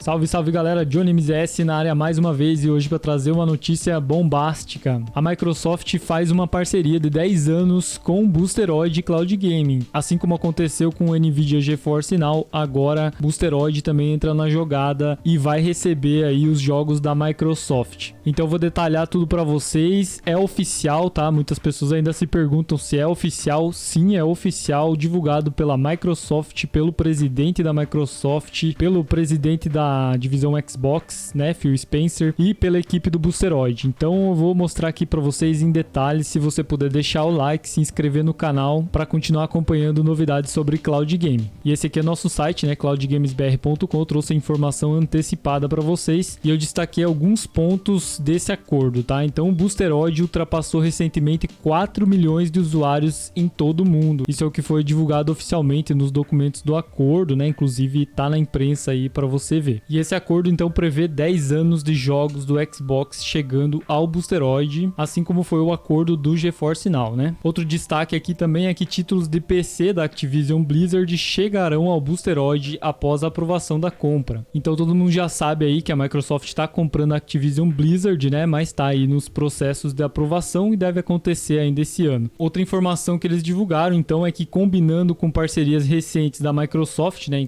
Salve, salve galera, Johnny MZS na área mais uma vez e hoje para trazer uma notícia bombástica. A Microsoft faz uma parceria de 10 anos com o Boosteroid Cloud Gaming. Assim como aconteceu com o Nvidia GeForce Now, agora Boosteroid também entra na jogada e vai receber aí os jogos da Microsoft. Então eu vou detalhar tudo para vocês. É oficial, tá? Muitas pessoas ainda se perguntam se é oficial. Sim, é oficial, divulgado pela Microsoft, pelo presidente da Microsoft, pelo presidente da divisão Xbox, né, Phil Spencer, e pela equipe do Boosteroid. Então eu vou mostrar aqui para vocês em detalhes. Se você puder deixar o like, se inscrever no canal para continuar acompanhando novidades sobre Cloud Game. E esse aqui é nosso site, né, cloudgamesbr.com. Eu trouxe a informação antecipada para vocês e eu destaquei alguns pontos desse acordo, tá? Então o Boosteroid ultrapassou recentemente 4 milhões de usuários em todo o mundo. Isso é o que foi divulgado oficialmente nos documentos do acordo, né? Inclusive tá na imprensa aí para você ver. E esse acordo então prevê 10 anos de jogos do Xbox chegando ao Boosteroid, assim como foi o acordo do GeForce Now, né? Outro destaque aqui também é que títulos de PC da Activision Blizzard chegarão ao Boosteroid após a aprovação da compra. Então todo mundo já sabe aí que a Microsoft está comprando a Activision Blizzard, né? Mas está aí nos processos de aprovação e deve acontecer ainda esse ano. Outra informação que eles divulgaram então é que, combinando com parcerias recentes da Microsoft, né?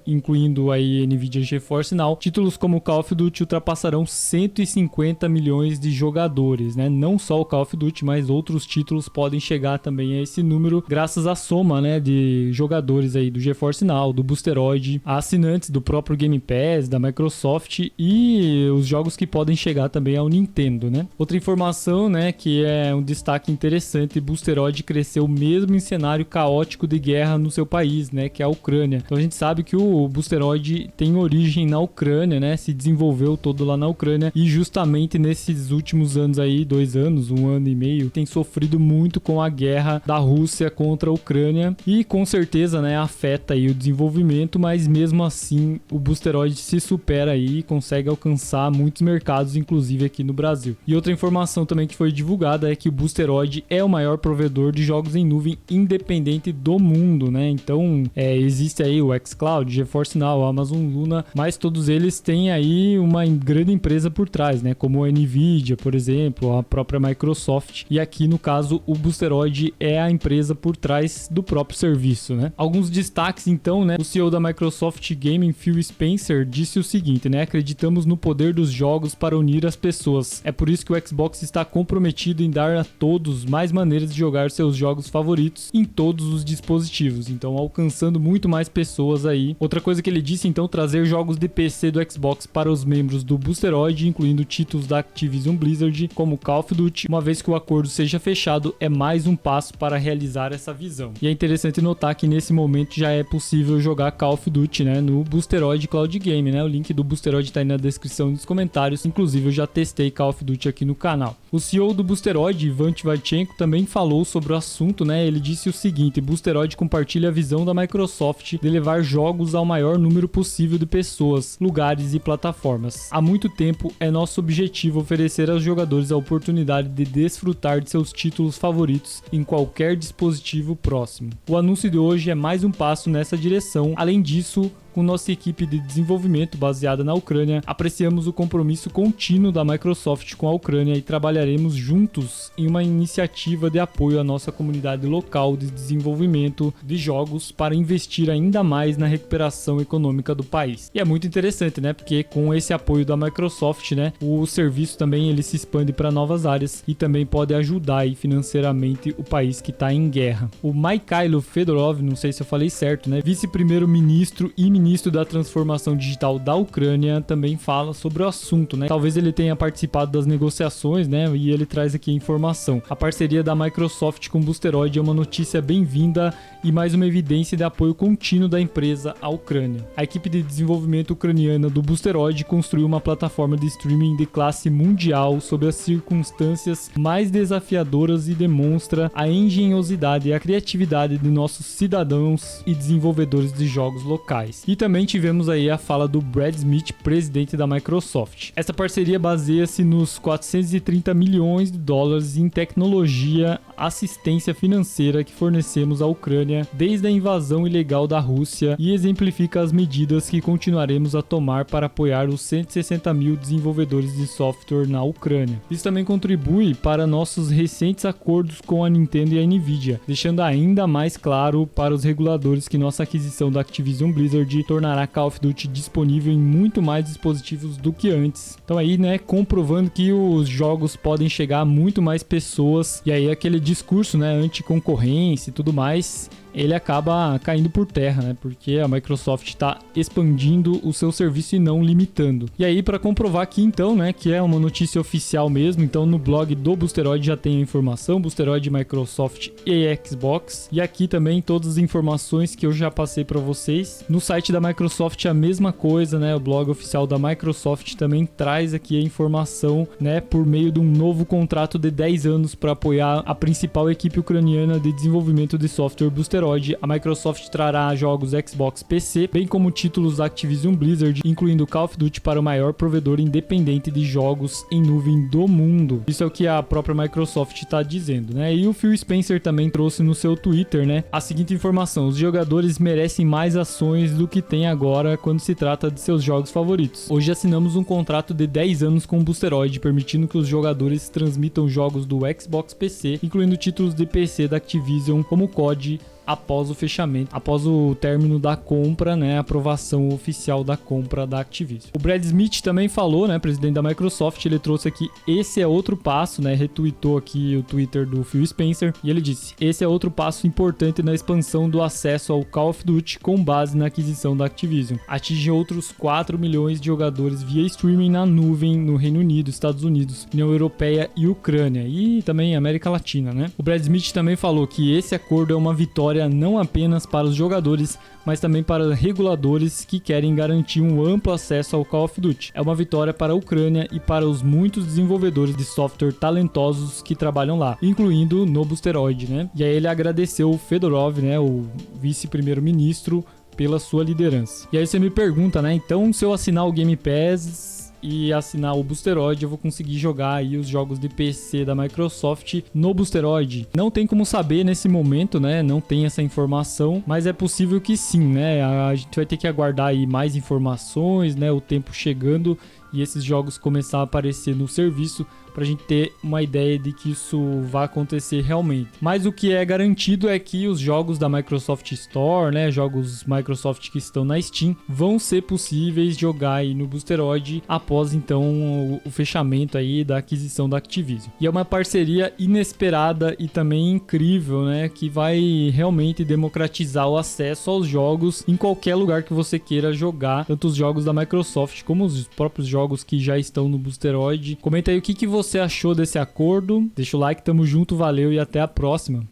Incluindo aí Nvidia GeForce Now, títulos como Call of Duty ultrapassarão 150 milhões de jogadores, né? Não só o Call of Duty, mas outros títulos podem chegar também a esse número graças à soma, né, de jogadores aí do GeForce Now, do Boosteroid, assinantes do próprio Game Pass, da Microsoft e os jogos que podem chegar também ao Nintendo, né? Outra informação, né, que é um destaque interessante: Boosteroid cresceu mesmo em cenário caótico de guerra no seu país, né, que é a Ucrânia. Então a gente sabe que o Boosteroid tem origem na Ucrânia, né? Se desenvolveu todo lá na Ucrânia e justamente nesses últimos anos aí, 2 anos, 1 ano e meio, tem sofrido muito com a guerra da Rússia contra a Ucrânia e com certeza, né, afeta aí o desenvolvimento, mas mesmo assim o Boosteroid se supera aí e consegue alcançar muitos mercados, inclusive aqui no Brasil. E outra informação também que foi divulgada é que o Boosteroid é o maior provedor de jogos em nuvem independente do mundo, né? Então existe aí o xCloud, GeForce Now, Amazon Luna, mas todos eles têm aí uma grande empresa por trás, né? Como a Nvidia, por exemplo, a própria Microsoft. E aqui, no caso, o Boosteroid é a empresa por trás do próprio serviço, né? Alguns destaques, então, né? O CEO da Microsoft Gaming, Phil Spencer, disse o seguinte, né? Acreditamos no poder dos jogos para unir as pessoas. É por isso que o Xbox está comprometido em dar a todos mais maneiras de jogar seus jogos favoritos em todos os dispositivos. Então, alcançando muito mais pessoas aí. Outra coisa que ele disse, então, trazer jogos de PC do Xbox para os membros do Boosteroid, incluindo títulos da Activision Blizzard, como Call of Duty. Uma vez que o acordo seja fechado, é mais um passo para realizar essa visão. E é interessante notar que nesse momento já é possível jogar Call of Duty, né, no Boosteroid Cloud Game, né? O link do Boosteroid tá aí na descrição dos comentários. Inclusive eu já testei Call of Duty aqui no canal. O CEO do Boosteroid, Ivan Tverchenko, também falou sobre o assunto, né? Ele disse o seguinte: Boosteroid compartilha a visão da Microsoft de levar jogos ao maior número possível de pessoas, lugares e plataformas. Há muito tempo é nosso objetivo oferecer aos jogadores a oportunidade de desfrutar de seus títulos favoritos em qualquer dispositivo próximo. O anúncio de hoje é mais um passo nessa direção. Além disso, com nossa equipe de desenvolvimento baseada na Ucrânia, apreciamos o compromisso contínuo da Microsoft com a Ucrânia e trabalharemos juntos em uma iniciativa de apoio à nossa comunidade local de desenvolvimento de jogos para investir ainda mais na recuperação econômica do país. E é muito interessante, né? Porque com esse apoio da Microsoft, né, o serviço também ele se expande para novas áreas e também pode ajudar aí financeiramente o país que está em guerra. O Mikhailo Fedorov, não sei se eu falei certo, né, vice-primeiro-ministro e ministro da transformação digital da Ucrânia, também fala sobre o assunto, né? Talvez ele tenha participado das negociações, né? E ele traz aqui a informação. A parceria da Microsoft com o Boosteroid é uma notícia bem-vinda e mais uma evidência de apoio contínuo da empresa à Ucrânia. A equipe de desenvolvimento ucraniana do Boosteroid construiu uma plataforma de streaming de classe mundial sob as circunstâncias mais desafiadoras e demonstra a engenhosidade e a criatividade de nossos cidadãos e desenvolvedores de jogos locais. E também tivemos aí a fala do Brad Smith, presidente da Microsoft. Essa parceria baseia-se nos 430 milhões de dólares em tecnologia, assistência financeira que fornecemos à Ucrânia desde a invasão ilegal da Rússia e exemplifica as medidas que continuaremos a tomar para apoiar os 160 mil desenvolvedores de software na Ucrânia. Isso também contribui para nossos recentes acordos com a Nintendo e a Nvidia, deixando ainda mais claro para os reguladores que nossa aquisição da Activision Blizzard tornará Call of Duty disponível em muito mais dispositivos do que antes. Então aí, né, comprovando que os jogos podem chegar a muito mais pessoas, e aí aquele discurso, né, anti-concorrência e tudo mais, ele acaba caindo por terra, né? Porque a Microsoft está expandindo o seu serviço e não limitando. E aí, para comprovar aqui, então, né, que é uma notícia oficial mesmo, então no blog do Boosteroid já tem a informação, Boosteroid, Microsoft e Xbox. E aqui também todas as informações que eu já passei para vocês. No site da Microsoft a mesma coisa, né? O blog oficial da Microsoft também traz aqui a informação, né, por meio de um novo contrato de 10 anos para apoiar a principal equipe ucraniana de desenvolvimento de software Boosteroid. A Microsoft trará jogos Xbox PC, bem como títulos da Activision Blizzard, incluindo Call of Duty para o maior provedor independente de jogos em nuvem do mundo. Isso é o que a própria Microsoft está dizendo, né? E o Phil Spencer também trouxe no seu Twitter, né, a seguinte informação: os jogadores merecem mais ações do que tem agora quando se trata de seus jogos favoritos. Hoje assinamos um contrato de 10 anos com o Boosteroid, permitindo que os jogadores transmitam jogos do Xbox PC, incluindo títulos de PC da Activision como COD, após o fechamento, após o término da compra, né, a aprovação oficial da compra da Activision. O Brad Smith também falou, né, presidente da Microsoft, ele trouxe aqui, esse é outro passo, né, retweetou aqui o Twitter do Phil Spencer, e ele disse, esse é outro passo importante na expansão do acesso ao Call of Duty com base na aquisição da Activision. Atinge outros 4 milhões de jogadores via streaming na nuvem no Reino Unido, Estados Unidos, União Europeia e Ucrânia, e também América Latina, né. O Brad Smith também falou que esse acordo é uma vitória não apenas para os jogadores, mas também para reguladores que querem garantir um amplo acesso ao Call of Duty. É uma vitória para a Ucrânia e para os muitos desenvolvedores de software talentosos que trabalham lá, incluindo no Boosteroid, né? E aí ele agradeceu o Fedorov, né, o vice-primeiro-ministro, pela sua liderança. E aí você me pergunta, né, então se eu assinar o Game Pass e assinar o Boosteroid, eu vou conseguir jogar aí os jogos de PC da Microsoft no Boosteroid? Não tem como saber nesse momento, né? Não tem essa informação, mas é possível que sim, né? A gente vai ter que aguardar aí mais informações, né? O tempo chegando e esses jogos começar a aparecer no serviço para a gente ter uma ideia de que isso vai acontecer realmente. Mas o que é garantido é que os jogos da Microsoft Store, né, jogos Microsoft que estão na Steam, vão ser possíveis jogar aí no Boosteroid após então o fechamento aí da aquisição da Activision. E é uma parceria inesperada e também incrível, né, que vai realmente democratizar o acesso aos jogos em qualquer lugar que você queira jogar, tanto os jogos da Microsoft como os próprios jogos que já estão no Boosteroid. Comenta aí o que você achou desse acordo, deixa o like, tamo junto, valeu e até a próxima.